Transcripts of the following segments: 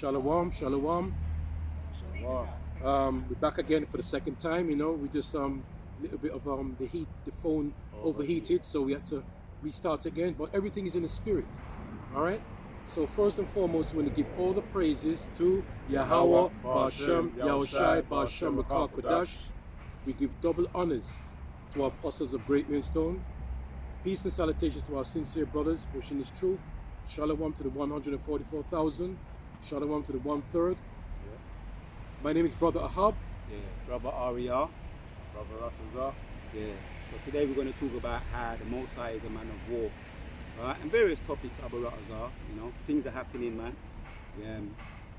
Shalom, shalom. Wow. We're back again for the second time. We just little bit of the heat, the phone overheated, so we had to restart again. But everything is in the spirit. All right. So first and foremost, we want to give all the praises to Yahweh, Ba'ashem, Yahushai, Ba'ashem, Rakah Kodash. We give double honors to our apostles of Great Millstone. Peace and salutations to our sincere brothers pushing this truth. Shalom to the 144,000. Shalom to the 1/3. My name is Brother Ahab. Yeah, Brother Arya. Brother Ratazar. Yeah. So today we're going to talk about how the Most High is a man of war. Alright, and various topics, Abu Ratazar, things are happening, man.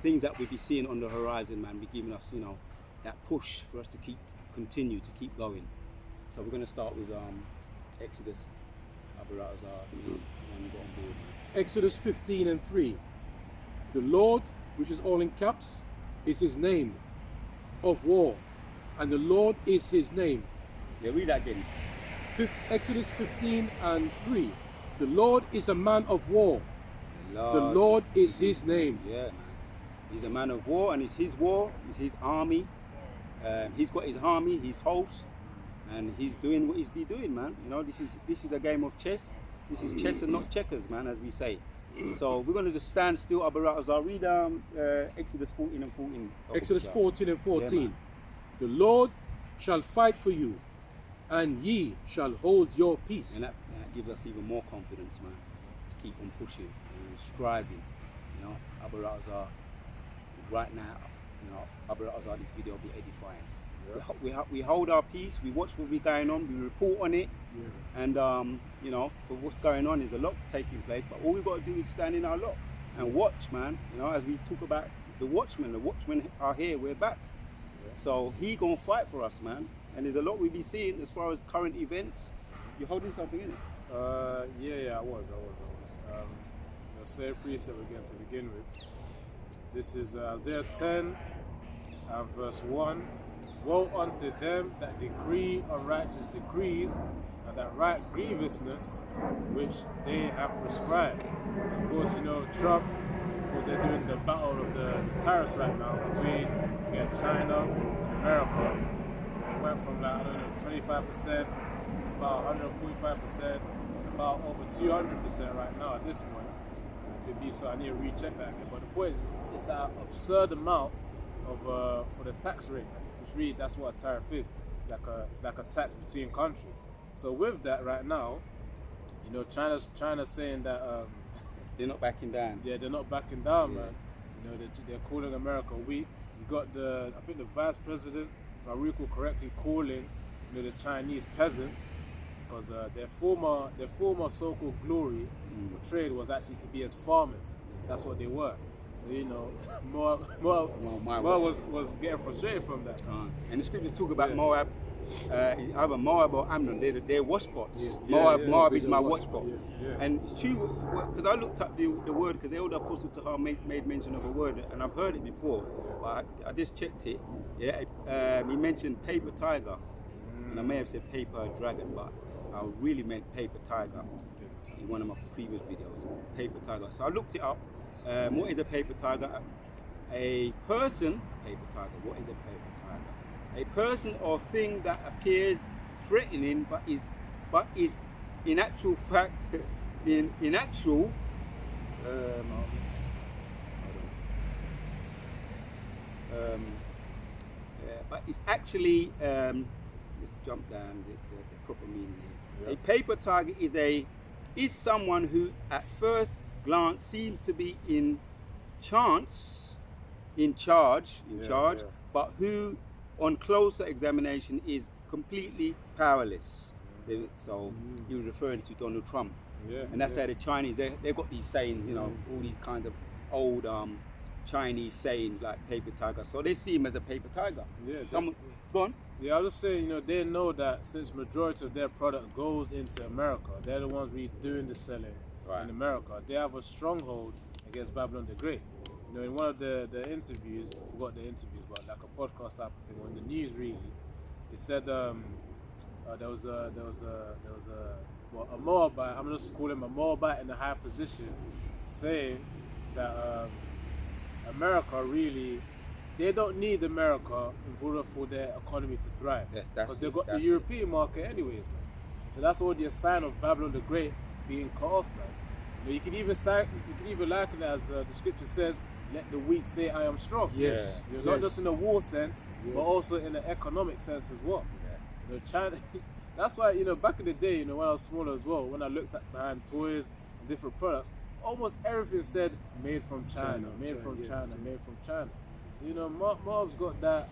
Things that we be seeing on the horizon, man, be giving us, that push for us to continue to keep going. So we're going to start with Exodus, Abu Ratazar, when you got on board, man. Exodus 15:3. The Lord, which is all in caps, is his name of war, and the Lord is his name. Yeah, read that again. Exodus 15:3. The Lord is a man of war. The Lord is his name. Yeah, man. He's a man of war, and it's his war, it's his army. He's got his army, his host, and he's doing what he's be doing, man. This is a game of chess. This is chess and not checkers, man, as we say. So we're going to just stand still, Abu Ratazar. Read Exodus 14:14. Exodus 14:14. Yeah, the Lord shall fight for you, and ye shall hold your peace. and that gives us even more confidence, man, to keep on pushing and striving. Abu Ratazar, right now, Abu Ratazar, this video will be edifying. Yeah. We hold our peace, we watch what we're going on, we report on it, and for what's going on is a lot taking place, but all we've got to do is stand in our lot and watch, man. As we talk about the watchmen are here, we're back. So he gonna fight for us, man, and there's a lot we be seeing as far as current events. You're holding something in it? Yeah, I was. Say a precept again to begin with. This is Isaiah 10 and verse 1. Woe unto them that decree unrighteous decrees, and that write grievousness which they have prescribed. And of course, Trump, they're doing the battle of the tariffs right now between China and America. It went from 25% to about 145% to about over 200% right now at this point. If it be so, I need to recheck that again. But the point is, it's an absurd amount of for the tax rate. Which really, that's what a tariff is. It's like a tax between countries. So with that right now, China's saying that They're not backing down. yeah, they're not backing down, man. They're calling America weak. You got I think the vice president, if I recall correctly, calling the Chinese peasants, because their former so-called glory or trade was actually to be as farmers. That's what they were. So Moab was getting frustrated from that. And the scriptures talk about Moab, either Moab or Ammon. They're watchpots. Yeah, Moab is yeah, my watch watchpot. Yeah. And it's true, because I looked up the word, because the elder apostle Tahar made mention of a word, and I've heard it before, but I just checked it. Yeah, he mentioned paper tiger, and I may have said paper dragon, but I really meant paper tiger in one of my previous videos. Paper tiger. So I looked it up. What is a paper tiger? A person, paper tiger, what is a paper tiger? A person or thing that appears threatening but is in actual fact, but it's actually, let's jump down the proper meaning here. Yeah. A paper tiger is someone who at first glance seems to be in charge, Yeah. but who on closer examination is completely powerless. So he was referring to Donald Trump. Yeah, And that's how the Chinese, they've got these sayings, all these kinds of old Chinese sayings like paper tiger. So they see him as a paper tiger. Yeah, Go on. Yeah, I was just saying, they know that since majority of their product goes into America, they're the ones really doing the selling in America. They have a stronghold against Babylon the Great. In one of the interviews, I forgot the interviews, but like a podcast type of thing, on the news really, they said there was a Moabite. I'm just calling him a Moabite in a high position, saying that America really, they don't need America in order for their economy to thrive. Yeah, that's Because they've it, got the that's it. European market anyways, man. So that's already a sign of Babylon the Great being cut off, man. You know, you can even liken it as the scripture says, let the weak say I am strong. Yes. You know, not yes. just in a war sense, Yes. but also in an economic sense as well. Yeah. You know, China. That's why, you know, back in the day, you know, when I was smaller as well, when I looked at behind toys and different products, almost everything said made from China, made from yeah. China, made from China. So you know, Mob's got that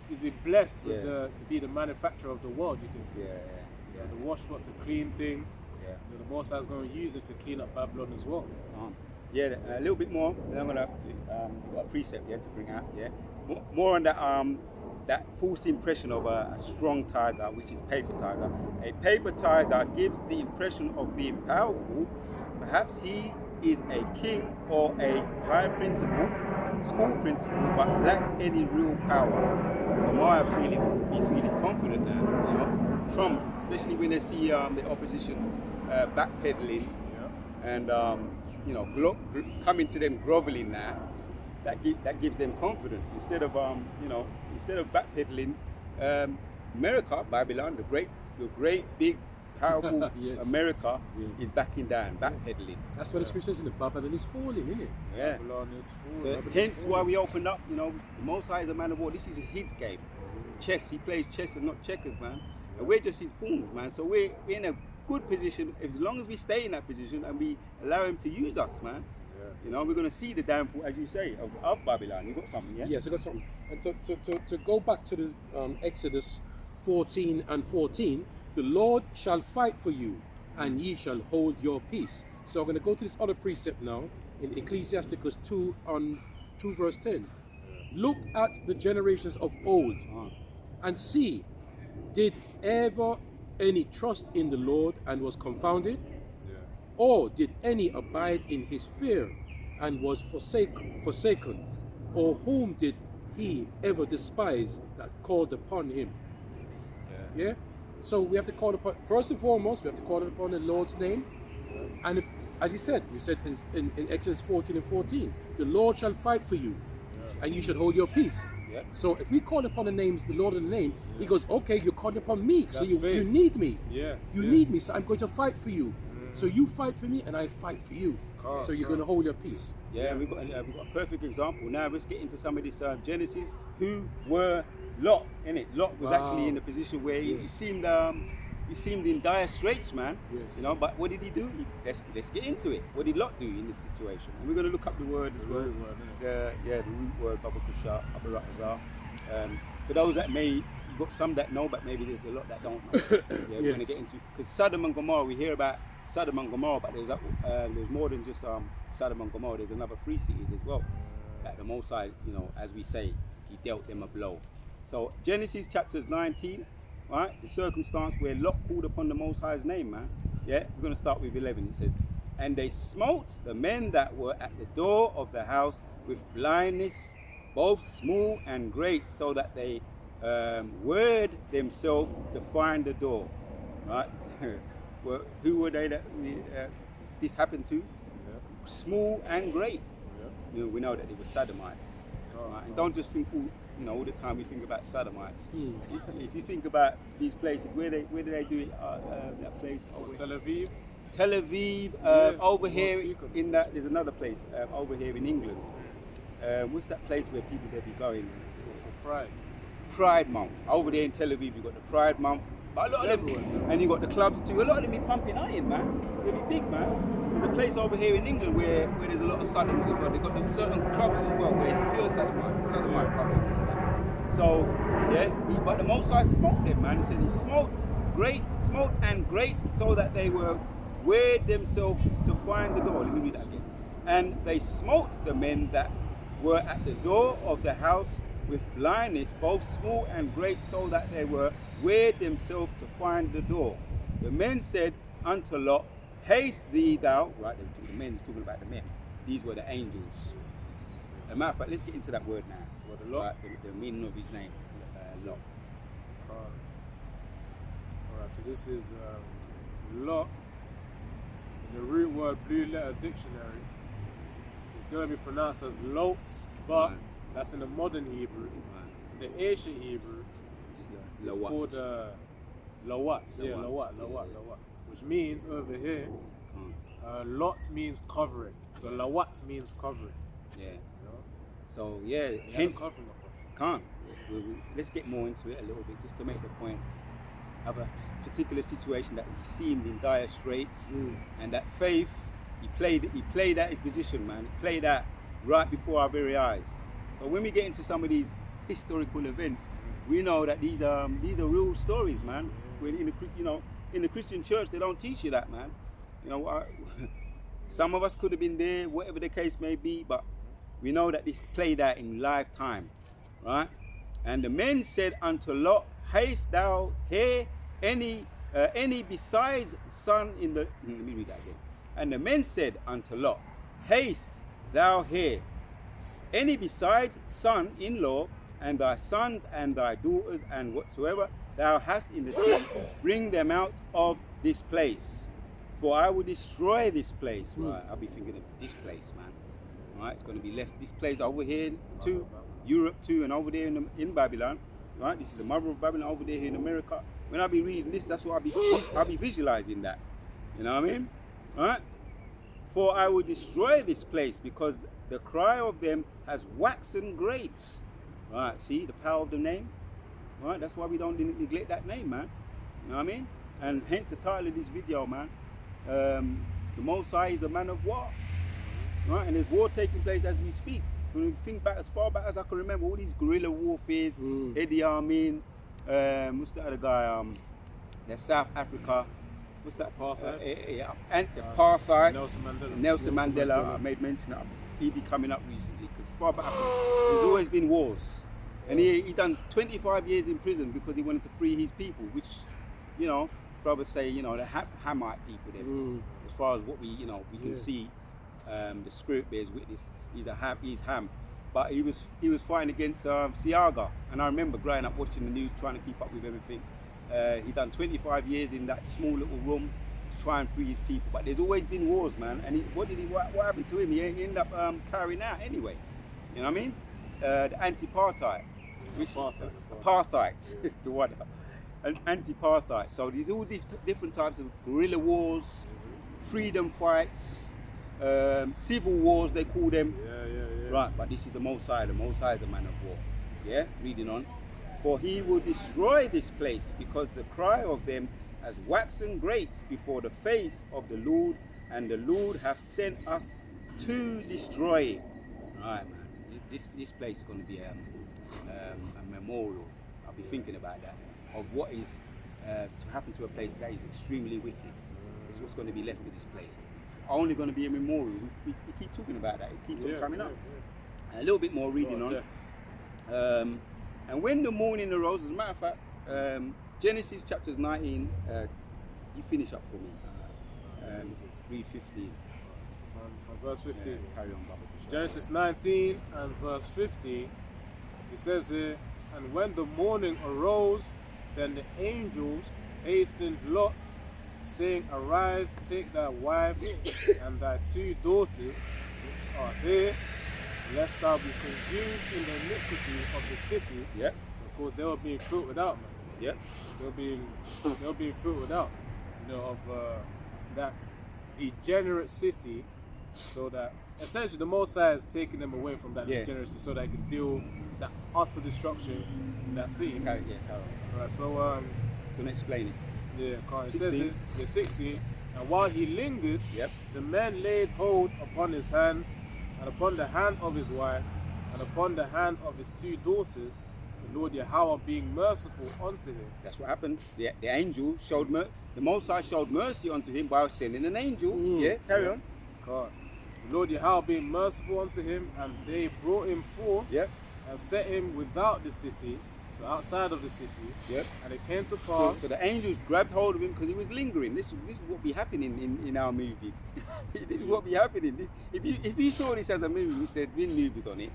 he's been blessed with Yeah. to be the manufacturer of the world. You can see, Yeah. the wash what to clean things. Yeah. You know, the Most High's going to use it to clean up Babylon as well. Yeah, a little bit more. Then I'm gonna you've got a precept here to bring out. Yeah, more on that that false impression of a strong tiger, which is paper tiger. A paper tiger gives the impression of being powerful. Perhaps he is a king or a high principal, school principal, but lacks any real power. So Maya be feeling confident now. You know, Trump, especially when they see the opposition backpedaling. And you know, coming to them groveling now, that gives them confidence instead of backpedaling. America, Babylon, the great big powerful Yes. America Yes. is backing down, backpedaling. That's what the scripture says in the Babylon is falling, isn't it? Yeah. Babylon is full. So Babylon hence is why full. we opened up. You know, the Most High is a man of war. This is his game. Chess. He plays chess and not checkers, man. And we're just his pawns, man. So we're in a good position as long as we stay in that position and we allow him to use us, man. Yeah. You know, we're going to see the downfall, as you say, of Babylon. You got something, yeah? Yes, I got something. And to go back to the Exodus 14 and 14, the Lord shall fight for you, and ye shall hold your peace. So I'm going to go to this other precept now in Ecclesiasticus 2 verse 10. Look at the generations of old and see, did ever any trust in the Lord and was confounded? Yeah. Or did any abide in his fear and was forsaken? Or whom did he ever despise that called upon him? Yeah? So we have to call upon, first and foremost, we have to call upon the Lord's name. And if, as he said, we said in Exodus 14 and 14, the Lord shall fight for you, and you should hold your peace. Yeah. So if we call upon the names, the Lord and the name, he goes, okay, you're calling upon me, so That's you faith. need me. Yeah. You yeah. need me, so I'm going to fight for you. So you fight for me, and I fight for you. Correct, So you're going to hold your peace. Yeah, we've got a perfect example. Now let's get into some of this Genesis. Who were Lot? In it, Lot was Wow. actually in a position where he Yes. seemed in dire straits, man. Yes. You know, but what did he do? Let's get into it. What did Lot do in this situation? And we're going to look up the word as The well. root word, innit? The root word, Baba Kusha, Baba Ratazar. For those that you've got some that know, but maybe there's a lot that don't know. Yeah, we're going to Yes. get into, because Sodom and Gomorrah, we hear about Sodom and Gomorrah, but there's more than just Sodom and Gomorrah. There's another 3 cities as well. That the Most High, you know, as we say, he dealt them a blow. So Genesis chapters 19, right? The circumstance where Lot called upon the Most High's name, man. Yeah, we're going to start with 11. It says, and they smote the men that were at the door of the house with blindness, both small and great, so that they word themselves to find the door. Right? Well, who were they that this happened to? Yeah. Small and great. Yeah. You know, we know that they were Sodomites. Right? And don't just think all the time we think about Sodomites. If you think about these places, where do they do it? That place over Tel Aviv. Tel Aviv, Yeah, over we'll here speak of in that there's another place over here in England. What's that place where people they be going? For Pride. Pride Month. Over there in Tel Aviv, you got the Pride Month. But a lot It's of them, everywhere, sir. and you got the clubs too. A lot of them be pumping iron, man. They be big, man. There's a place over here in England where there's a lot of Sodoms as well. They got the certain clubs as well where it's pure Sodomite clubs and all that. So yeah, but the Most High smote them, man. He said he smote and great, so that they were weird themselves to find the door. Let me read that again. And they smote the men that were at the door of the house with blindness, both small and great, so that they were weird themselves to find the door. The men said unto Lot, haste thee thou. Right, the men is talking about the men. These were the angels. As a matter of fact, let's get into that word now. What, the Lot? Right, the meaning of his name, Lot. Alright, so this is Lot. In the root word blue letter dictionary is going to be pronounced as Lot, but Right. that's in the modern Hebrew. Right. The ancient Hebrew It's is Lawat. called Lawat. Yeah, Lawat. Lawat, which means over here, Mm. Lot means covering. So Lawat means covering. Yeah. You know? So yeah, He had a hence covering upon. can't. Let's get more into it a little bit, just to make the point of a particular situation that he seemed in dire straits, and that faith, he played at his position, man. He played that right before our very eyes. So when we get into some of these historical events, we know that these are real stories, man. When in the Christian church, they don't teach you that, man. You know, some of us could have been there, whatever the case may be, but we know that this played out in lifetime, right? And the men said unto Lot, haste thou here any besides son in the. Let me read that again. And the men said unto Lot, haste thou here any besides son-in-law, and thy sons and thy daughters, and whatsoever thou hast in the city, bring them out of this place. For I will destroy this place. Right, I'll be thinking of this place, man. Right, it's going to be left. This place over here too, Europe too, and over there in Babylon. Right, this is the mother of Babylon over there in America. When I be reading this, that's what I'll be visualizing that. You know what I mean? Right? For I will destroy this place, because the cry of them has waxen great. Right, see the power of the name? Right, that's why we don't neglect that name, man. You know what I mean? And hence the title of this video, man. The Most High is a man of war. Right, and there's war taking place as we speak. When we think back as far back as I can remember, all these guerrilla warfares, Idi Amin, what's the other guy? There's South Africa. What's that? Apartheid? And apartheid. Nelson Mandela. I made mention of Idi coming up recently, because far back there's always been wars, and he done 25 years in prison because he wanted to free his people, which, you know, brothers say, you know, the Hamite people there. As far as what we can see, the spirit bears witness. He's Ham, but he was fighting against Siaga, and I remember growing up watching the news, trying to keep up with everything. He done 25 years in that small little room to try and free his people. But there's always been wars, man. And what happened to him? He ended up carrying out anyway. You know what I mean? The anti-apartheid. Apartheid. The one. Anti-apartheid. So there's all these different types of guerrilla wars, freedom fights, civil wars, they call them. Yeah. Right, but this is the Most High. The Most High is a man of war. Yeah, reading on. For he will destroy this place, because the cry of them has waxen great before the face of the Lord, and the Lord hath sent us to destroy it. Right, man. This place is going to be a memorial. I'll be thinking about that, of what is to happen to a place that is extremely wicked. It's what's going to be left of this place. It's only going to be a memorial. We keep talking about that. It keeps on coming up. A little bit more reading on. And when the morning arose, as a matter of fact, Genesis chapters 19, you finish up for me. Read 15. From verse 15. Carry on, brother. Genesis 19 and verse 15, it says here, and when the morning arose, then the angels hastened Lot, saying, arise, take thy wife and thy 2 daughters, which are here, lest thou be consumed in the iniquity of the city. Yeah. Of course, they were being filtered out, man. Yeah. They were being filtered out, you know, of that degenerate city, so that essentially the Most High is taking them away from that degeneracy, so that they can deal that utter destruction in that city. Carry on. Right. So Gonna explain it. yeah, it says it, 16. And while he lingered, the men laid hold upon his hand, and upon the hand of his wife, and upon the hand of his 2 daughters, the Lord Yahweh being merciful unto him. That's what happened. The angel showed the Most High showed mercy unto him by sending an angel. Yeah, carry on. God. The Lord Yahweh being merciful unto him, and they brought him forth and set him without the city, so outside of the city. And it came to pass. So the angels grabbed hold of him because he was lingering. This is what be happening in our movies. This is what be happening. If you saw this as a movie, which there'd been movies on it,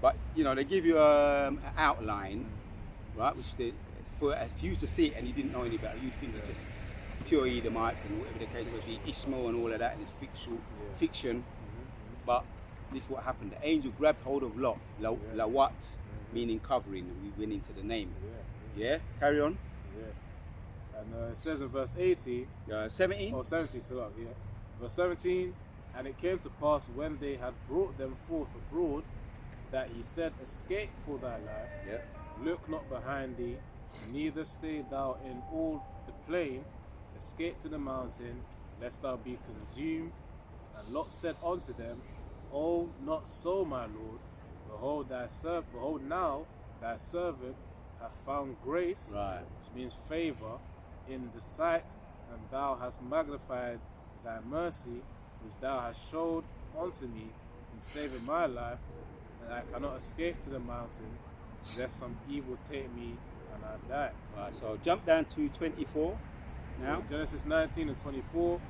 but you know they give you an outline, right? Which if you used to see it and you didn't know any better, you'd think it's just pure Edomites and whatever the case would be, Ishmael and all of that, and it's fiction. But this is what happened. The angel grabbed hold of Lot, Lawat, meaning covering. And we went into the name. Yeah. Carry on. Yeah. And it says in verse 18, 17. or 17, so like, yeah. Verse 17, and it came to pass when they had brought them forth abroad, that he said, escape for thy life, Yeah. look not behind thee, neither stay thou in all the plain, escape to the mountain, lest thou be consumed. And Lot said unto them, Oh, not so, my Lord. Behold now thy servant hath found grace, Right. which means favor, in the sight, and thou hast magnified thy mercy, which thou hast showed unto me in saving my life, and I cannot escape to the mountain, lest some evil take me and I die. Right. So jump down to 24 now. So Genesis 19 and 24,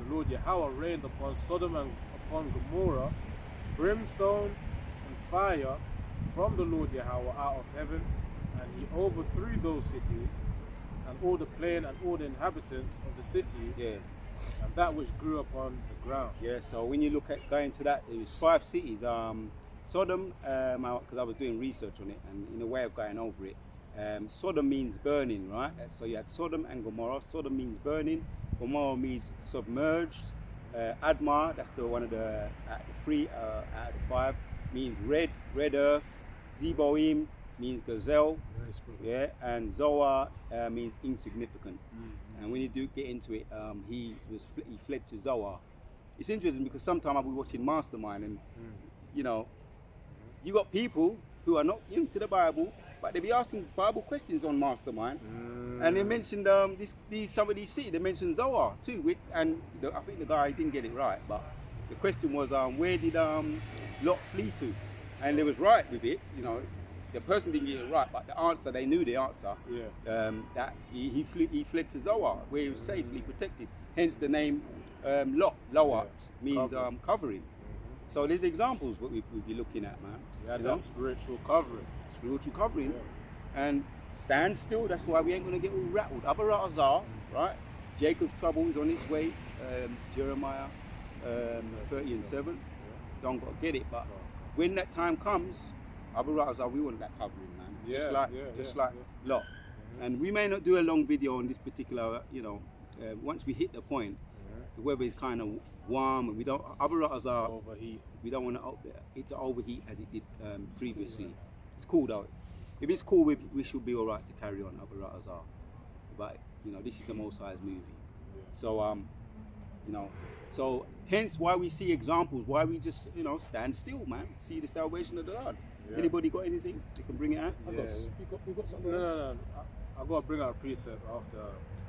the Lord Yahweh rained upon Sodom and upon Gomorrah brimstone and fire from the Lord Yahweh out of heaven, and he overthrew those cities, and all the plain and all the inhabitants of the cities, Yeah. and that which grew upon the ground. Yeah. So when you look at going to that, it was 5 cities. Sodom, because I was doing research on it, and in a way of going over it, Sodom means burning, right? So you had Sodom and Gomorrah. Sodom means burning. Gomorrah means submerged. Admah, that's the one of the three out of the 5, means red earth. Zeboim means gazelle, Nice, brother. yeah, and Zoar means insignificant. And when you do get into it, he fled to Zoar. It's interesting because sometimes I'll be watching Mastermind, and you know, you got people who are not into the Bible, but they be asking Bible questions on Mastermind, and they mentioned some of these cities. They mentioned Zoar too, I think the guy didn't get it right, but the question was, where did Lot flee to? And they was right with it, you know. The person didn't get it right, but the answer, they knew the answer. Yeah. That he fled to Zoar, where he was safely protected. Hence the name Lot, Lawat, means covering. So there's examples what we'll be looking at, man. You had You that know? spiritual covering. Spiritual covering. Yeah. And stand still, that's why we ain't going to get all rattled. Abaratazar, right? Jacob's trouble is on its way. Jeremiah 30 and 7. Don't got to get it, but when that time comes, Abaratazar, we want that covering, man. Just like Lot. And we may not do a long video on this particular, you know, once we hit the point, the weather is kind of warm, and we don't, Abaratazar, Overheat. we don't want it to overheat as it did previously. It's cool though. If it's cool, we should be all right to carry on Abaratazar. But you know, this is the Most High's movie. So you know, so hence why we see examples, why we just, you know, stand still, man. See the salvation of the Lord. Yeah. Anybody got anything? They can bring it out. You got something? No. I've got to bring out a precept after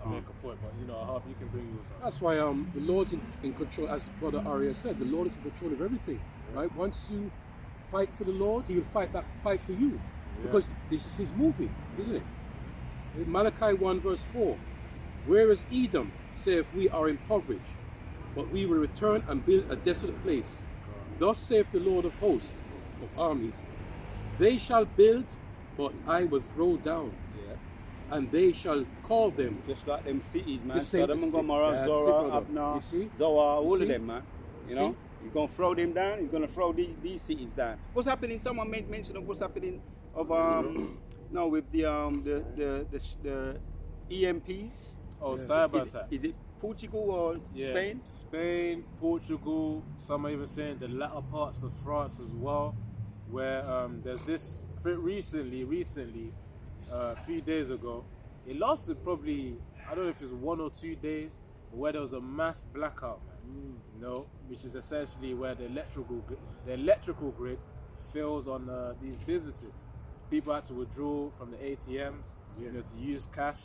I make a point, but you know, I hope you can bring yours out. That's why the Lord's in control, as Brother Arya said. The Lord is in control of everything, right? Once you fight for the Lord, He will fight for you, because this is His movie, isn't it? In Malachi 1 verse 4, whereas Edom saith, we are impoverished, but we will return and build a desolate place. Thus saith the Lord of hosts, of armies, they shall build, but I will throw down, Yeah. and they shall call them. Just like them cities, man. The same- Sodom and Gomorrah, that's it, Zorah, brother. Abner, You see? Zoar, all see? of them, man. You You know, see? you're gonna throw them down. He's gonna throw these cities down. What's happening? Someone made mention of what's happening of no, with the EMPs. Oh, cyber Is attack. it Portugal or Spain? Spain, Portugal, some are even saying the latter parts of France as well, where there's this recently, a few days ago, it lasted probably, I don't know if it's 1 or 2 days, where there was a mass blackout, man. You know, which is essentially where the electrical grid fails on these businesses. People had to withdraw from the ATMs, you know, to use cash.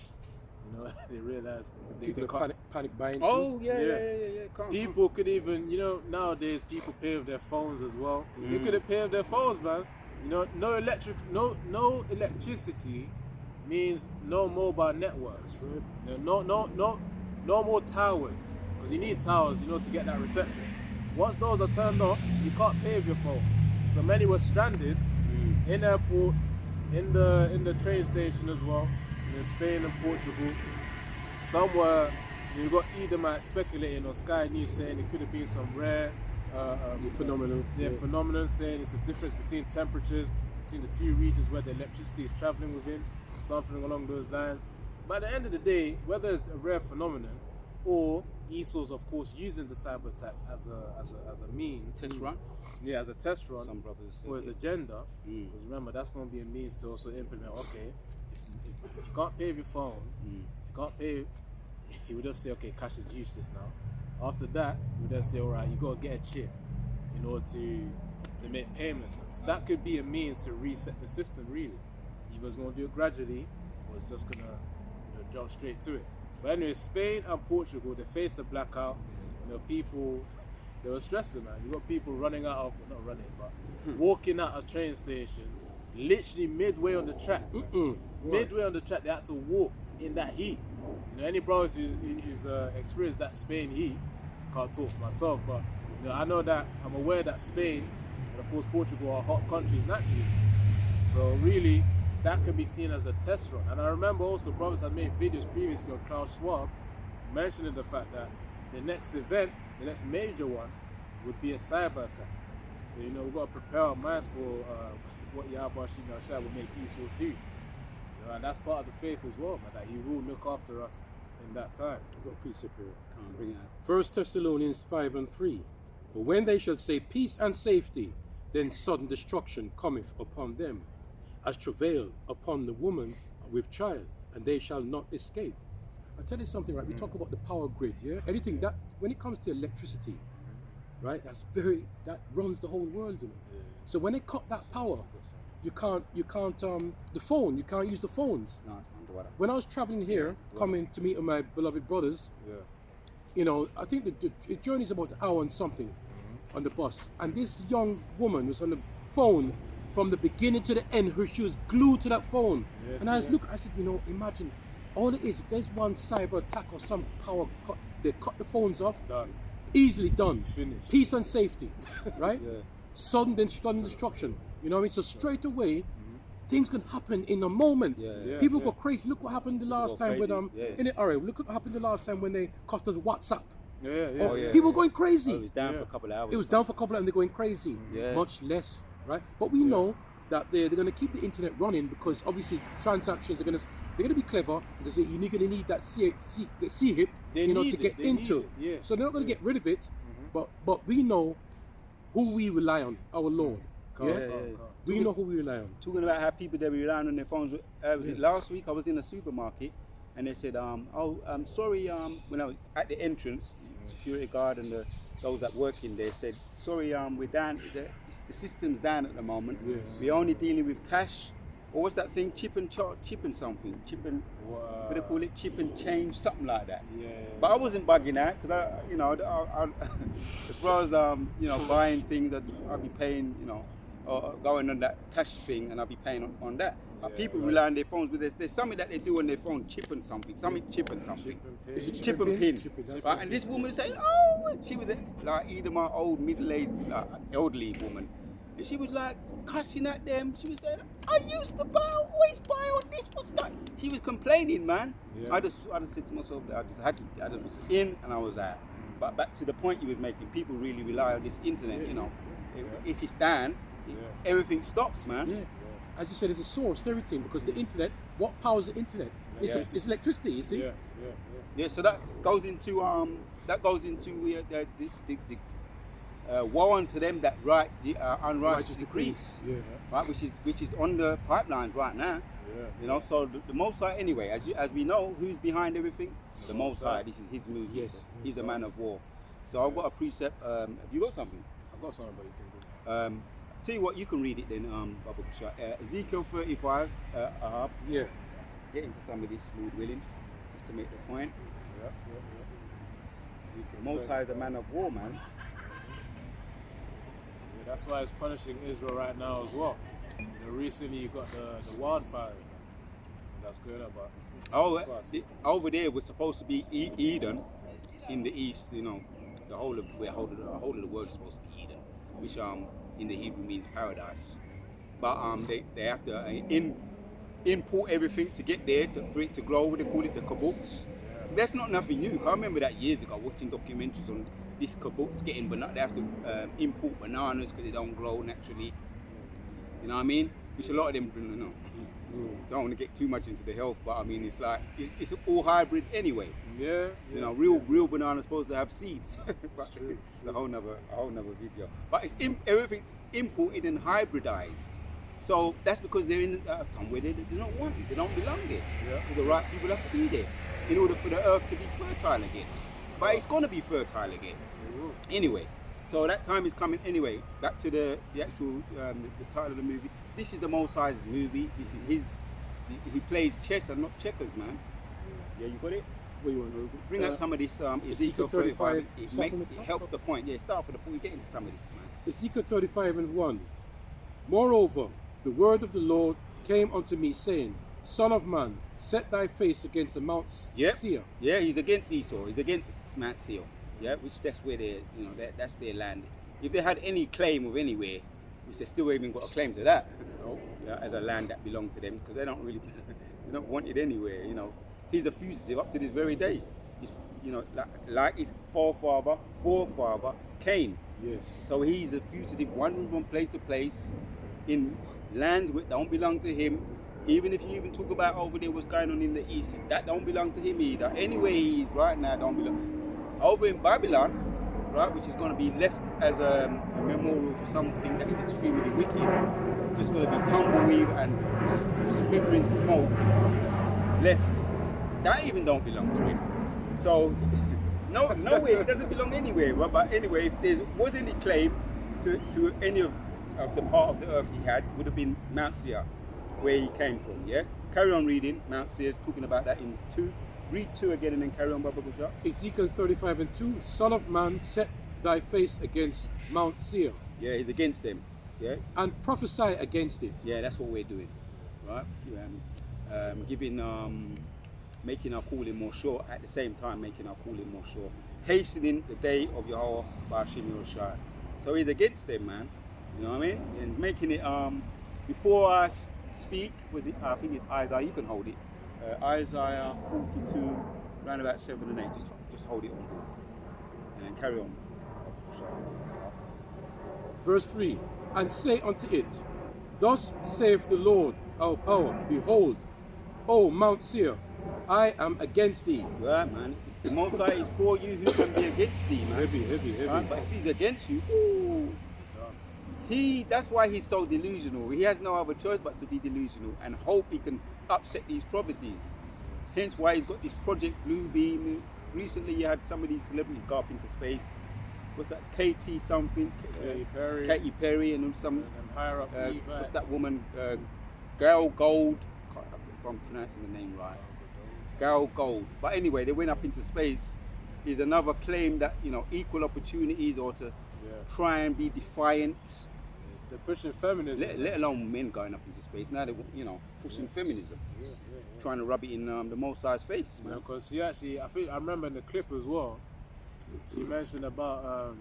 You know, they realized People are panic buying. Oh too. yeah. Can't- People could even, you know, nowadays people pay with their phones as well. They could have paid with their phones, man. You know, no electricity means no mobile networks. You know, no more towers, because you need towers, you know, to get that reception. Once those are turned off, you can't pay with your phone. So many were stranded in airports, in the train station as well, in Spain and Portugal. Some were, you got Edomites speculating on Sky News saying it could have been some rare Phenomenal. phenomenon, saying it's the difference between temperatures between the two regions where the electricity is traveling within, something along those lines. But at the end of the day, whether it's a rare phenomenon or Esau's, of course, using the cyber attacks as a means, Test run. as a test run Some brothers said for his it. agenda. Because remember, that's going to be a means to also implement. Okay, if you can't pay with your phones, if you can't pay, he would just say, okay, cash is useless now. After that, he would then say, all right, you got to get a chip in order to make payments. So that could be a means to reset the system. Really, either it's going to do it gradually, or it's just going to jump straight to it. But anyway, Spain and Portugal, they faced a blackout. People, they were stressing, man. You got people running out of, well, not running, but walking out of train stations, literally midway on the track. Midway on the track, they had to walk in that heat. Any brothers who's experienced that Spain heat, can't talk for myself, but I know that, I'm aware that Spain and of course Portugal are hot countries naturally. So really, that could be seen as a test run. And I remember also brothers had made videos previously on Klaus Schwab mentioning the fact that the next event, the next major one, would be a cyber attack. So we've got to prepare our minds for what Yahweh Shai will make Esau do. And that's part of the faith as well, man, that he will look after us in that time. I've got a precept here. Can't bring it out. 1 Thessalonians 5:3. For when they shall say peace and safety, then sudden destruction cometh upon them, as travail upon the woman with child, and they shall not escape. I'll tell you something, right? We talk about the power grid, yeah? Anything that, when it comes to electricity, right, that runs the whole world, So when they cut that power, you can't, the phone, you can't use the phones. No, underwater. When I was traveling here, coming to meet my beloved brothers, I think the journey's about an hour and something on the bus. And this young woman was on the phone from the beginning to the end. She was glued to that phone. Yes, And I said, imagine, all it is, if there's one cyber attack or some power cut, they cut the phones off, Done. easily done. Finished. Peace and safety, right? Yeah. Sudden destruction. You know what I mean? So straight away, things can happen in a moment. Yeah. People go crazy. Look what happened the last Go time with crazy. look what happened the last time when they cut us WhatsApp. Yeah. People going crazy. Oh, it was down for a couple of hours. It was down for a couple and they're going crazy. Yeah. Much less, right? But we know that they're going to keep the internet running because obviously transactions are going to be clever because you're going to need that CHIP, They to need get it, they need into. it, yeah. So they're not going to get rid of it, but we know who we rely on, our Lord. Calm. We know who we rely on. Talking about how people they were relying on their phones. Was it last week? I was in a supermarket and they said, I'm sorry, when I was at the entrance, security guard and those that work in there said, sorry, we're down, the system's down at the moment. Yes. We're only dealing with cash. Or what's that thing? Chip and something. Chip and, what do they call it? Chip and change, something like that. Yeah. But I wasn't bugging out because I as far as buying things, I'll be paying, going on that cash thing, and I'll be paying on that. But people rely on their phones, but there's something that they do on their phone, chip and something. Is it Chip and pin. Chip and pin, Right? And this woman said, she was like either my old middle-aged, elderly woman. And she was like cussing at them. She was saying, I used to always buy on this. What's that? She was complaining, man. Yeah. I just said to myself that I was in and I was out. But back to the point you was making, people really rely on this internet, If it's down, everything stops, man. Yeah. As you said, it's a source to everything because the internet, what powers the internet? It's electricity, you see? Yeah, so that goes into the woe unto them that write the unrighteous decrees, right? Which is on the pipelines right now. So the Most High, anyway, as we know, who's behind everything? The Most High. This is His movement. Yes. He's a man of war. So I've got a precept. Have you got something? I've got something, but you can do it. Tell you what, you can read it then, Baba Kusha. Ezekiel 35. Yeah. Get into some of this, Lord willing, just to make the point. The Most High is a man of war, man. Yeah, that's why it's punishing Israel right now as well. Recently you got the wildfires that's going on, but Over there was supposed to be Eden in the east. The whole of the world is supposed to be Eden, which in the Hebrew means paradise. But they have to import everything to get there for it to grow. They call it the kibbutz. That's not nothing new. I remember that years ago watching documentaries on this kibbutz getting banana. They have to import bananas because they don't grow naturally. You know what I mean? Which a lot of them, you know, don't want to get too much into the health, but I mean, it's like it's all hybrid anyway. Yeah. You know, real bananas supposed to have seeds. But it's a whole nother video. But everything's imported and hybridized. So that's because they're in somewhere they don't want it. They don't belong there. Yeah. So the right people have to be there in order for the earth to be fertile again. But it's going to be fertile again. Anyway, so that time is coming anyway. Back to the actual the title of the movie. This is the Most High's movie. This is his. He plays chess and not checkers, man. Yeah, you got it? What you want to Bring out some of this Ezekiel 35. It helps the point. Yeah, start for the point. We get into some of this, man. Ezekiel 35:1. Moreover, the word of the Lord came unto me, saying, Son of man, set thy face against the Mount Seir. Yeah, he's against Esau. He's against Mount Seir. Yeah, which that's where they, you know, that's their land. If they had any claim of anywhere, which they still even got a claim to that, yeah, as a land that belonged to them, because they don't really, they don't want it anywhere. You know, he's a fugitive up to this very day. He's, you know, like his forefather Cain. Yes. So he's a fugitive, wandering from place to place in lands which don't belong to him. Even if you even talk about over there what's going on in the east, that don't belong to him either. Anywhere he is right now don't belong. Over in Babylon, right, which is going to be left as a memorial for something that is extremely wicked, just going to be tumbleweed and smothering smoke left. That even don't belong to him. So nowhere, it doesn't belong anywhere. But anyway, if there was any claim to any of the part of the earth he had, would have been Mount Seir, where he came from. Yeah. Carry on reading. Mount Seir is talking about that in 2. Read 2 again and then carry on, Baba Busha. Ezekiel 35:2. Son of man, set thy face against Mount Seir. Yeah, he's against them. Yeah. And prophesy against it. Yeah, that's what we're doing, right? Making our calling more sure, at the same time making our calling more sure, hastening the day of Yahweh by Hashem Yerushai. So he's against them, man. You know what I mean? And making it before I speak, I think it's Isaiah. You can hold it. Isaiah 42, around about 7 and 8. Just hold it on board, and then carry on. Verse 3. And say unto it, Thus saith the Lord our power, Behold, O Mount Seir, I am against thee. Right, man. The Most High is for you. Who can be against thee, man? Heavy. Right? But if he's against you, ooh, that's why he's so delusional. He has no other choice but to be delusional and hope he can upset these prophecies. Hence why he's got this Project Blue Beam. Recently you had some of these celebrities go up into space. What's that? Katy something? Katy Perry and some... And higher up what's that woman? Gail Gold. I can't remember if I'm pronouncing the name right. Gail Gold. But anyway, they went up into space. Is another claim that, you know, equal opportunities or to try and be defiant. They're pushing feminism. Let alone men going up into space. Now they're, you know, pushing feminism. Trying to rub it in the Most High's face, man. Because she actually, I remember in the clip as well, she mentioned about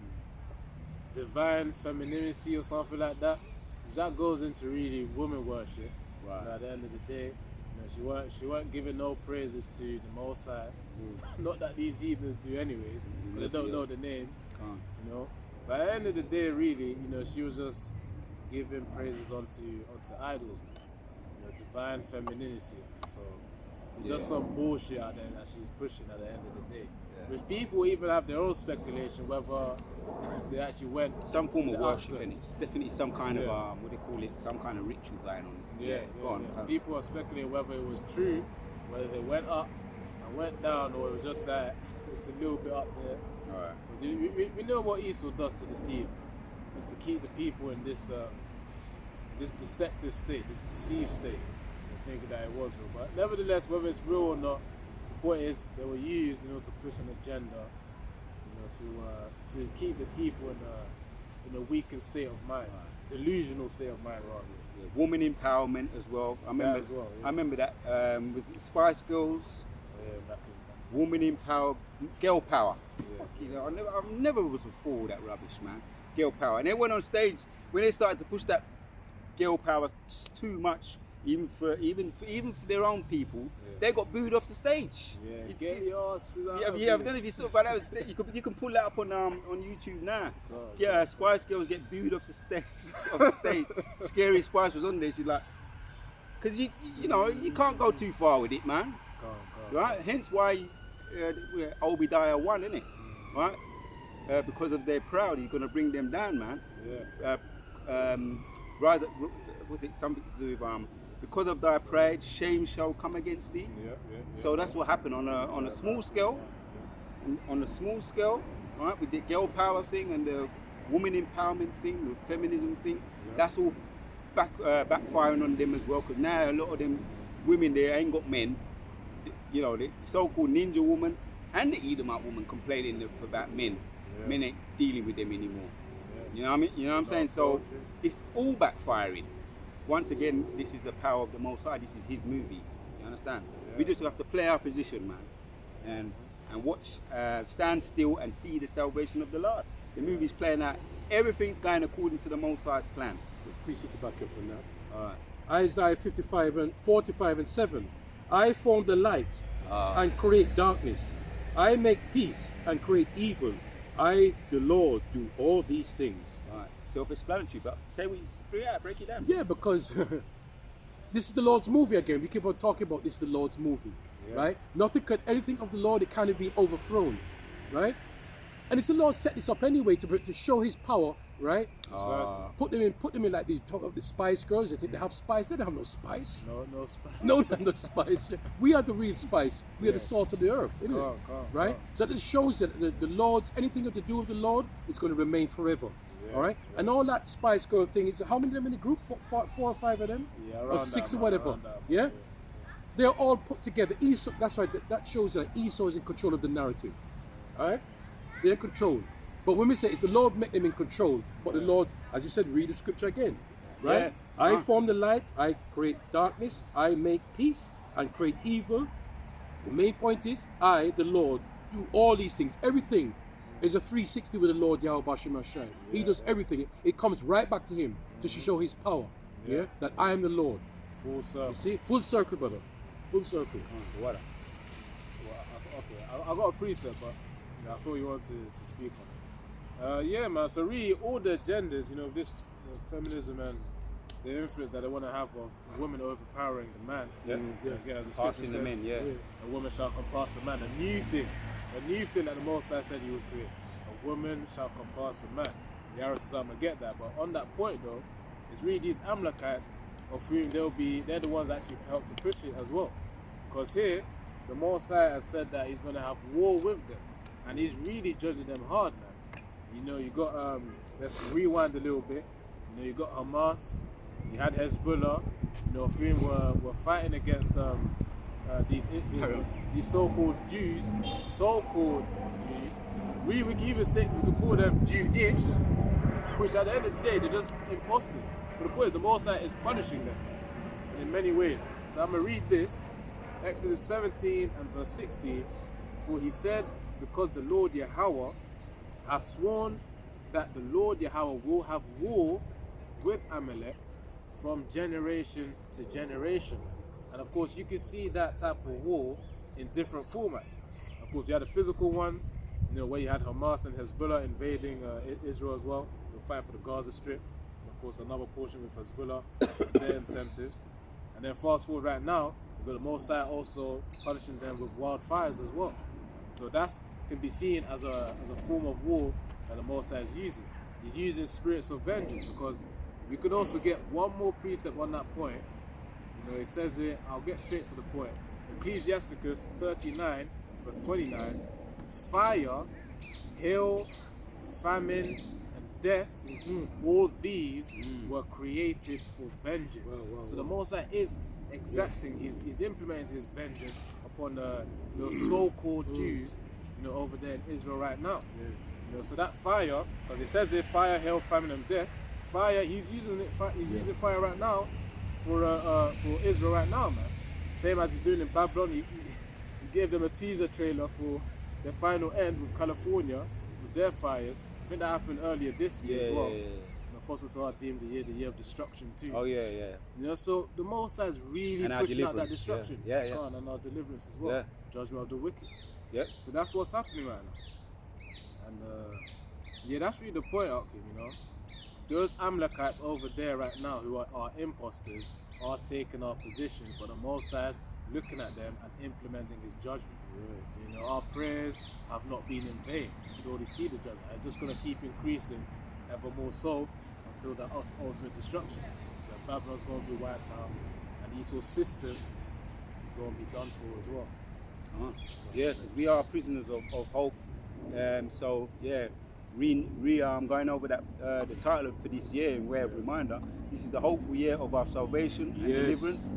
divine femininity or something like that. That goes into really woman worship. Right. And at the end of the day, you know, she weren't giving no praises to the Most High. Not that these heathens do anyways, because they don't know the names. You know. But at the end of the day, really, you know, she was just giving praises onto idols, man. You know, divine femininity. So it's just some bullshit out there that she's pushing at the end of the day. Which people even have their own speculation whether they actually went some form to of the worship, outskirts. and it's definitely some kind of what they call it, some kind of ritual going on. Go on. People are speculating whether it was true, whether they went up and went down, or it was just like it's a little bit up there. All right. 'Cause we know what Esau does to deceive, is to keep the people in this this deceptive state, this deceived state, thinking that it was real. But nevertheless, whether it's real or not, the point is they were used in order to push an agenda, you know, to keep the people in a weakened state of mind, delusional state of mind rather. Woman empowerment as well. I remember. As well, yeah. I remember that. Was it Spice Girls? Back Woman empower, girl power. Yeah. You know, I never was for that rubbish, man. Girl power. And they went on stage when they started to push that girl power too much. even for their own people, Yeah. they got booed off the stage. Yeah, get your asses out Yeah, of yeah. I here. don't know if you saw, but you can pull that up on YouTube now. God, Yeah, Spice Girls get booed off the stage. Scary Spice was on there. She's like, because you can't go too far with it, man. Can't. Right? Hence why Obadiah won, innit? Right? Because of their proud, he's gonna bring them down, man. Yeah. Rise up. Was it something to do with because of thy pride, shame shall come against thee. Yeah. So that's what happened on a small scale. On a small scale, right, with the girl power thing and the woman empowerment thing, the feminism thing, Yeah. that's all backfiring on them as well. Because now a lot of them women, they ain't got men. You know, the so-called ninja woman and the Edomite woman complaining about men. Yeah. Men ain't dealing with them anymore. Yeah. You know what I mean? You know what I'm saying? So true. it's all backfiring. Once again, this is the power of the Most High. This is His movie. You understand? Yeah. We just have to play our position, man, and watch, stand still and see the salvation of the Lord. The movie's playing out. Everything's going according to the Most High's plan. Precept to back up on that. All right. Isaiah 45 and 7. I form the light and create darkness. I make peace and create evil. I, the Lord, do all these things. All right. Self-explanatory, but break it down. Yeah, because this is the Lord's movie again. We keep on talking about this is the Lord's movie, Yeah. right? Anything of the Lord, it cannot be overthrown, right? And it's the Lord set this up anyway to show His power, right? Precisely. Put them in like they talk about the Spice Girls. They think they have spice. They don't have no spice. No spice. No, no spice. We are the real spice. We are the Yeah. salt of the earth, isn't it? Come, Right? So that shows that the Lord's anything to do with the Lord, it's going to remain forever. Yeah, All right? yeah. And all that Spice Girl thing is how many of them in the group? Four or five of them? Yeah, or around six that, or man, whatever. around that, yeah? yeah. They're all put together. Esau, that's right. That shows that Esau is in control of the narrative. All right? They're in control. But when we say it's the Lord make them in control, but the Lord, as you said, read the scripture again. Right? Yeah. I Uh-huh. form the light, I create darkness, I make peace and create evil. The main point is, I, the Lord, do all these things. Everything is a 360 with the Lord Yahweh Bashem Hashai. He does everything. It comes right back to Him to show His power. Yeah? That I am the Lord. Full circle. You see? Full circle, brother. Full circle. What? I got a precept, but I thought you wanted to speak on it. Yeah, man. So really, all the agendas, this feminism and the influence that they want to have of women overpowering the man. Yeah. Again, as the scripture Passing says, the men, yeah. a woman shall compass a man. A new thing that the Most High said He would create. A woman shall compass a man. The Arabs says, I'm gonna get that, but on that point though, it's really these Amalekites of whom they're the ones that actually help to push it as well. Because here, the Most High has said that He's gonna have war with them, and He's really judging them hard, man. You got let's rewind a little bit. You got Hamas, you had Hezbollah, of whom were fighting against these so-called Jews. We could even say we could call them Jewish, which at the end of the day they're just imposters. But the point is the Most High is punishing them in many ways. So I'm gonna read this, Exodus 17 and verse 16. For He said, because the Lord Yahweh has sworn that the Lord Yahweh will have war with Amalek from generation to generation. And of course you can see that type of war in different formats. Of course you had the physical ones, where you had Hamas and Hezbollah invading Israel as well. They'll fight for the Gaza Strip. And of course another portion with Hezbollah and their incentives. And then fast forward right now, you've got the Most High also punishing them with wildfires as well. So that's can be seen as a form of war that the Most High is using. He's using spirits of vengeance, because we could also get one more precept on that point. It says here, I'll get straight to the point. Ecclesiasticus 39 verse 29, fire, hail, famine, and death, all these were created for vengeance. So the Most High is exacting, he's implementing His vengeance upon the so-called Jews, over there in Israel right now. So that fire, because it says there, fire, hail, famine, and death. Fire, He's using it. He's using fire right now for Israel right now, man. Same as He's doing in Babylon. He gave them a teaser trailer for their final end with California, with their fires. I think that happened earlier this year as well. And of Apostle Paul deemed the year of destruction too. Oh yeah, yeah. You know, so the Most High is really And our pushing out that deliverance, destruction. yeah, yeah. And our deliverance as well. Yeah. Judgment of the wicked. Yep. So that's what's happening right now. And yeah, that's really the point, Akim, you know. Those Amalekites over there right now who are imposters are taking our positions, but the Most High is looking at them and implementing his judgment. So, you know, our prayers have not been in vain. You can already see the judgment. It's just going to keep increasing ever more so until the ultimate destruction. The Babylon's going to be wiped out, and Esau's system is going to be done for as well. Yeah, 'cause we are prisoners of hope. So yeah, going over that the title for this year in way of reminder. This is the hopeful year of our salvation and deliverance,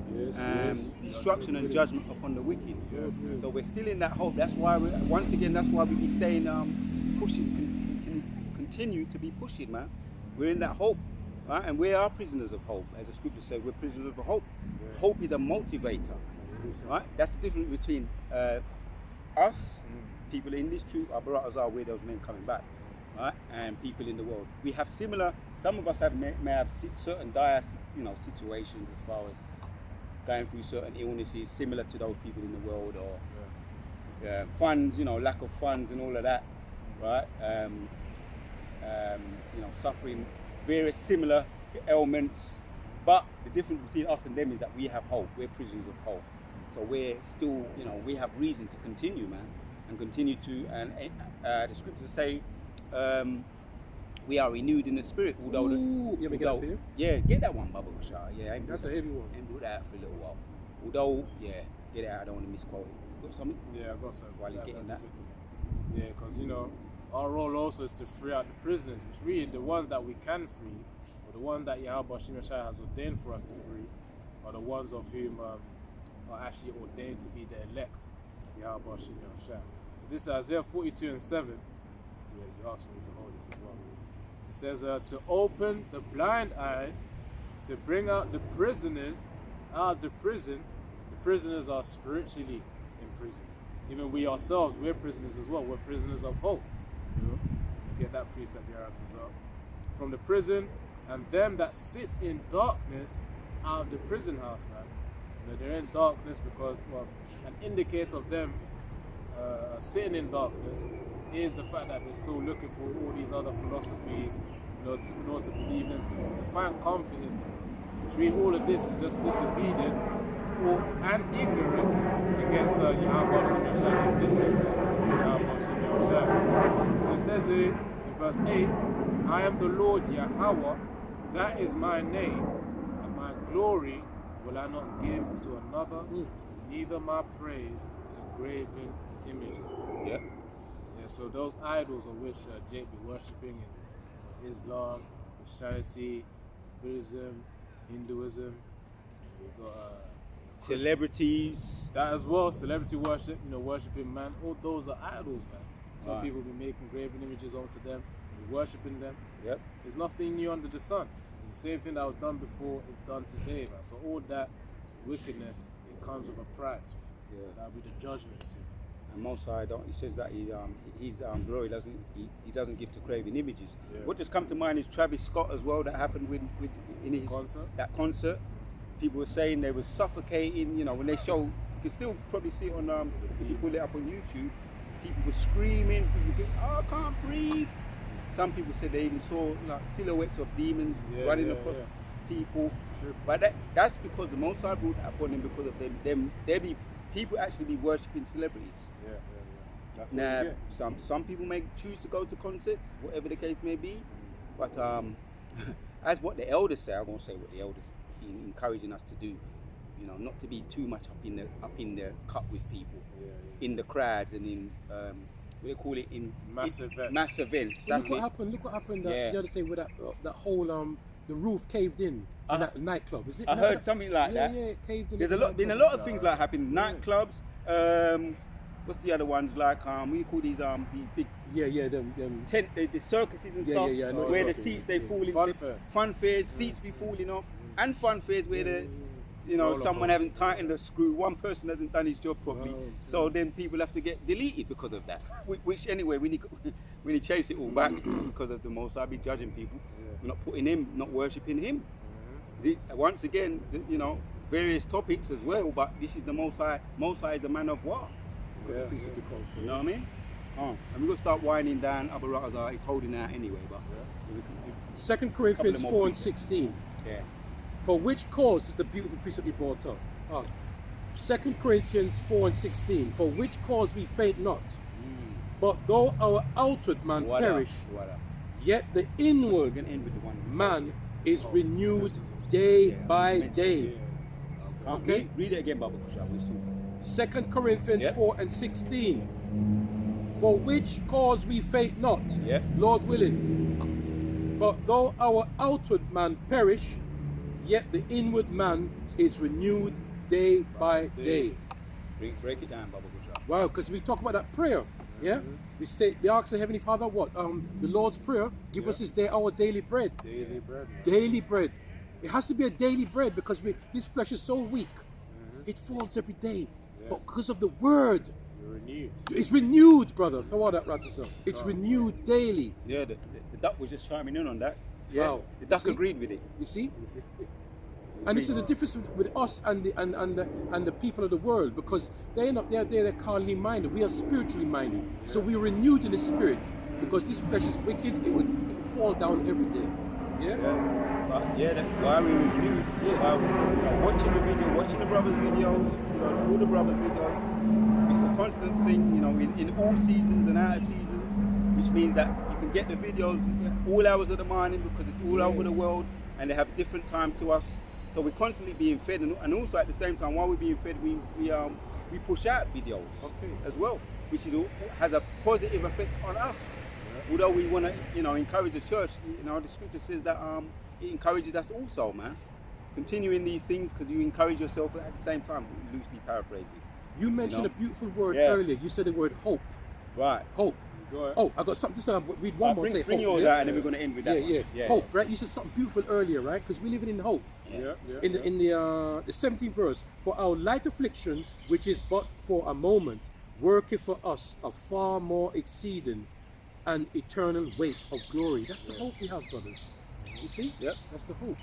destruction and judgment upon the wicked. So we're still in that hope. That's why that's why we be staying pushing, continue to be pushing, man. We're in that hope, right? And we are prisoners of hope, as the scripture says. We're prisoners of hope. Hope is a motivator, right? That's the difference between us, people in this truth, our brothers are with those men coming back, right? And people in the world. We have similar. Some of us may have certain dire, situations as far as going through certain illnesses, similar to those people in the world, or funds, lack of funds and all of that, right? Suffering various similar ailments. But the difference between us and them is that we have hope. We're prisoners of hope. So we're still, we have reason to continue, man, and continue to. And the scriptures say, we are renewed in the spirit. Although, you get that for you? Yeah, get that one, Baba Bashar. Yeah, That's a heavy one. Ain't put that out for a little while. Although, get it out. I don't want to misquote it. Got something? Yeah, I got something. While you're getting that. Yeah, because our role also is to free out the prisoners, which really the ones that we can free, or the ones that Yahweh Shai has ordained for us to free, are the ones of whom are actually ordained to be the elect, Yahweh Shai. So this is Isaiah 42 and 7. Yeah, you asked for me to hold this as well. It says, to open the blind eyes, to bring out the prisoners out of the prison. The prisoners are spiritually in prison. Even we ourselves, we're prisoners as well. We're prisoners of hope. Get that precept here out as well. From the prison, and them that sits in darkness out of the prison house, man. They're in darkness because, an indicator of them sitting in darkness is the fact that they're still looking for all these other philosophies, in order to believe them, to find comfort in them. Which really all of this is just disobedience and ignorance against Yahweh Shai, the existence of Yahweh Shai. So it says in verse 8, I am the Lord Yahweh, that is my name, and my glory will I not give to another, neither my praise to graven images. Yeah. Yeah, so those idols of which Jake be worshipping in Islam, Christianity, Buddhism, Hinduism, we've got Celebrities. that as well, celebrity worship, worshipping man, all those are idols, man. Some Right. people be making graven images onto them, be worshipping them. Yep. There's nothing new under the sun. It's the same thing that was done before is done today, man. So all that wickedness, it comes with a price. Yeah. That'll be the judgment. See. And Most High he says that his glory he doesn't give to craving images. Yeah. What just come to mind is Travis Scott as well. That happened in his concert. People were saying they were suffocating. When they show, you can still probably see it on if you pull it up on YouTube. People were screaming. People I can't breathe. Some people said they even saw silhouettes of demons running across people. True. But that's because the Most High brought that upon them because of them. People actually be worshipping celebrities. Yeah. That's Now, what some people may choose to go to concerts, whatever the case may be. But as what the elders say, I'm gonna say what the elders encouraging us to do. Not to be too much up in the cut with people, in the crowds and in what they call it in Mass events. Mass events. Well, That's look it. what happened the other day with that whole the roof caved in that nightclub. Is it? I heard something like that. Yeah, it caved in. There's been a lot of things like happening. Nightclubs. What's the other ones like? What do you call these big them tent, the circuses and Yeah, stuff, yeah, I know what where you're the talking seats they fall in. Fun fairs. Fun fairs, seats be falling off, and fun fairs where you know, Roller someone coaster. hasn't tightened the screw, one person hasn't done his job properly, Wow, so then people have to get deleted because of that. Which anyway, we need we need to chase it all back because of the Most High be judging people. Yeah. We're not putting him, not worshipping him. Once again, you know, various topics as well, but this is the Most High. Most High is a man of war. Got Yeah, a piece of the call for You know what I mean? And we're gonna start winding down. Abu Ratazar, he's holding out anyway, but Second Corinthians Couple of 4 more and 16. yeah. For which cause is the beautiful precept you brought up? Out. 2 Corinthians 4 and 16. For which cause we faint not, but though our outward man What perish, What up? yet the We're inward gonna end with the one. man is renewed day by day. Yeah. Okay? Read it again, Baba Kusha. We're talking. 2 Corinthians Yep. 4 and 16. For which cause we faint not, Yep. Lord willing. But though our outward man perish, yet the inward man is renewed day by day. Break it down, Baba Kusha. Wow, because we talk about that prayer. Yeah? We ask the Heavenly Father what? The Lord's Prayer, give us this day our daily bread. Daily bread. Man. Daily bread. It has to be a daily bread because this flesh is so weak. It falls every day. Yeah. But because of the word, You're renewed. it's renewed, brother. Throw out that Ratazar. It's renewed daily. Yeah, the duck was just chiming in on that. Yeah, Wow. the duck See? agreed with it. You see? And this is the difference with us and the people of the world, because they're carnally minded. We are spiritually minded. So we are renewed in the spirit, because this flesh is wicked. It will fall down every day. Yeah? But yeah, that's why we renewed. Yes. Watching the video, watching the brothers' videos, you know, all the brothers' videos. It's a constant thing, you know, in all seasons and out of seasons, which means that you can get the videos all hours of the morning because it's all over the world and they have different time to us. So we're constantly being fed, and also at the same time, while we're being fed, we push out videos as well, which has a positive effect on us. Yeah. Although we want to, you know, encourage the church, you know, the scripture says that it encourages us also, man. Continuing these things because you encourage yourself at the same time. Loosely paraphrasing. You mentioned You know? a beautiful word earlier. You said the word hope. Right. Hope. Go ahead. Oh, I got something to say. Read one more. Bring Say hope. yours Yeah? out and then we're going to end with that one. Yeah. Hope, right? You said something beautiful earlier, right? Because we're living in hope. Yeah. In the 17th verse, for our light affliction, which is but for a moment, worketh for us a far more exceeding and eternal weight of glory. That's the hope we have, brothers. You see? Yep. That's the hope.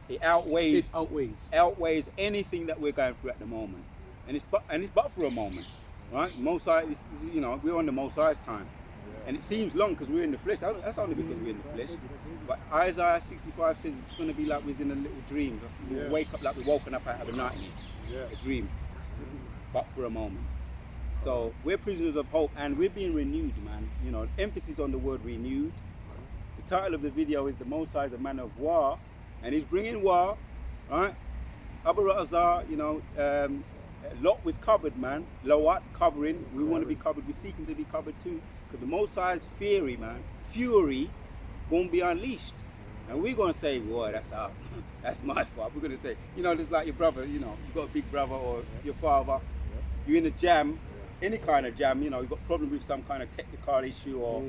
It outweighs It outweighs. anything that we're going through at the moment, and it's but for a moment, right? Most High, you know, we're on the Most High's time, and it seems long because we're in the flesh. That's only because we're in the flesh. But Isaiah 65 says it's going to be like we're in a little dream. We wake up like we're woken up out of a nightmare, a dream, but for a moment. So we're prisoners of hope, and we're being renewed, man. You know, emphasis on the word renewed. The title of the video is "The Most High is a Man of War," and he's bringing war, right? Abu Ratazar, you know, Lot was covered, man. Lawat covering. We want to be covered. We're seeking to be covered too, because the Most High's fury, man, won't be unleashed, and we're gonna say, "Boy, that's my fault." We're gonna say, you know, just like your brother, you know, you got a big brother or your father, you're in a jam, any kind of jam, you know, you got a problem with some kind of technical issue or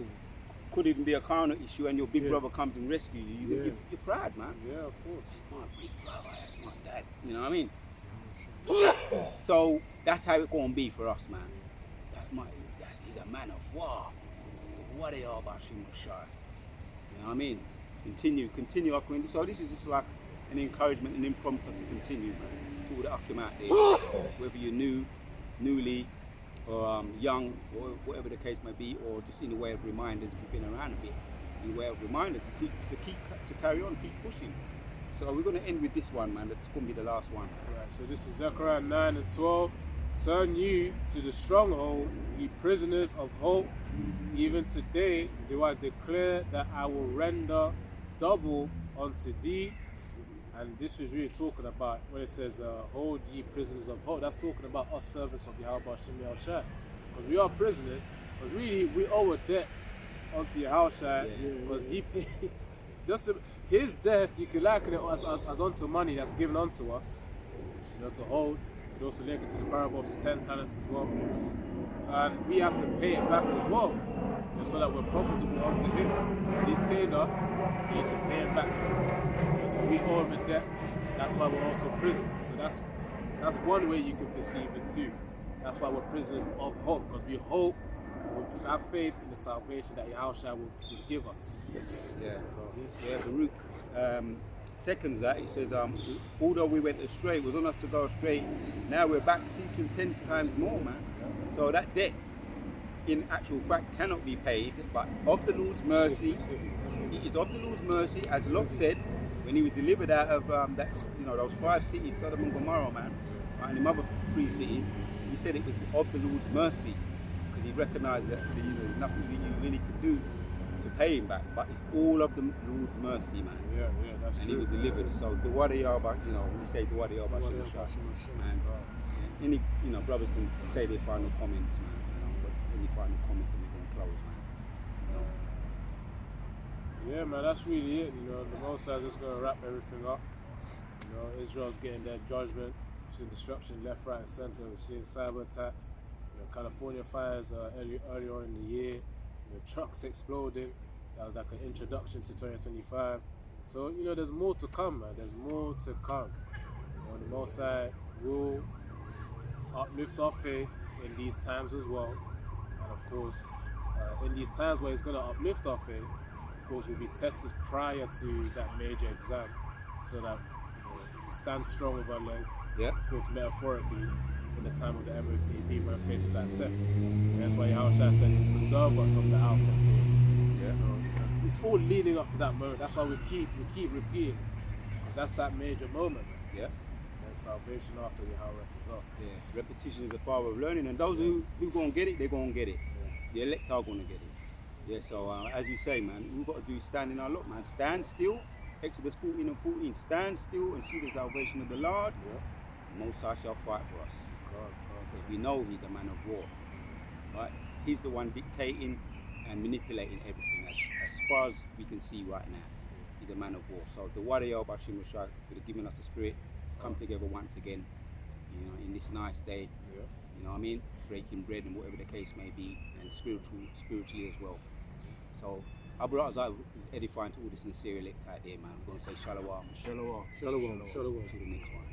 could even be a carnal issue, and your big brother comes and rescues you. You're proud, man. Yeah, of course. That's my big brother. That's my dad. You know what I mean? So that's how it's gonna be for us, man. He's a man of war. What they are about Shimon Shai. You know what I mean? Continue our community. So this is just like an encouragement, an impromptu to continue, man. To all the Akim out there, whether you're newly, or young, or whatever the case may be, or just in a way of reminders if you've been around a bit, in a way of reminders to carry on, keep pushing. So we're going to end with this one, man. That's going to be the last one. Right, so this is Zechariah 9 and 12. Turn you to the stronghold, ye prisoners of hope. Even today do I declare that I will render double unto thee. And this is really talking about when it says, hold ye prisoners of hope. That's talking about us servants of Yahweh Hashem Yahushua. Because we are prisoners, but really we owe a debt unto Yahushua, because he paid. Just his death, you can liken it as unto money that's given unto us, you know, to hold. You can also link it to the parable of the 10 talents as well. And we have to pay it back as well, you know, so that we're profitable unto him. Because he's paid us, we need to pay him back. You know, so we owe him a debt. that's why we're also prisoners. So that's one way you can perceive it too. That's why we're prisoners of hope, because we hope and we have faith in the salvation that Yahushua will give us. Yes. Yeah. Yes. Yeah, Baruch seconds that. He says, although we went astray, it was on us to go astray. Now we're back seeking 10 times more, man. So that debt, in actual fact, cannot be paid, but of the Lord's mercy, it is of the Lord's mercy, as Lot said, when he was delivered out of those 5 cities, Sodom and Gomorrah, man, right, and the other 3 cities, he said it was of the Lord's mercy, because he recognised that there's nothing that you really could do to pay him back, but it's all of the Lord's mercy, man. Yeah, that's And true. he was delivered. So the Wada Yaba, we say the Wada Yaba Shemashah. And any brothers can say their final comments, man. But any final comments and we're gonna close, man. Yeah, man, that's really it. The Most High is just gonna wrap everything up. Israel's getting their judgment. We've seen destruction left, right, and center. We've seen cyber attacks. California fires earlier in the year. Trucks exploding. That was like an introduction to 2025. So there's more to come, man. There's more to come. The Most High will uplift our faith in these times as well. And of course, in these times where He's going to uplift our faith, of course, we'll be tested prior to that major exam, so that we stand strong with our legs. Yeah. Of course, metaphorically, in the time of the MOTB, when faced with that test. And that's why Yahushua said, preserve us from the hour of temptation. Yeah. So it's all leading up to that moment. That's why we keep repeating. Because that's that major moment, man. Yeah. And salvation after Yahweh is up. Yeah. Repetition is the father of learning, and those who gonna get it, they're gonna get it. The elect are gonna get it. Yeah. So as you say, man, we've got to do stand in our lot, man. Stand still. Exodus 14 and 14. Stand still and see the salvation of the Lord. Yeah. Most High shall fight for us. God. Because we know He's a man of war. Right? He's the one dictating and manipulating everything as far as we can see right now. He's a man of war. So the Wada Bashim Rashad for giving us the spirit to come together once again, in this nice day. Yeah. You know what I mean? Breaking bread and whatever the case may be, and spiritually as well. So Abu Razak is edifying to all the sincere elect out there, man. We're going to say shalom. Shalom. Shalom. Shalom. To the next one.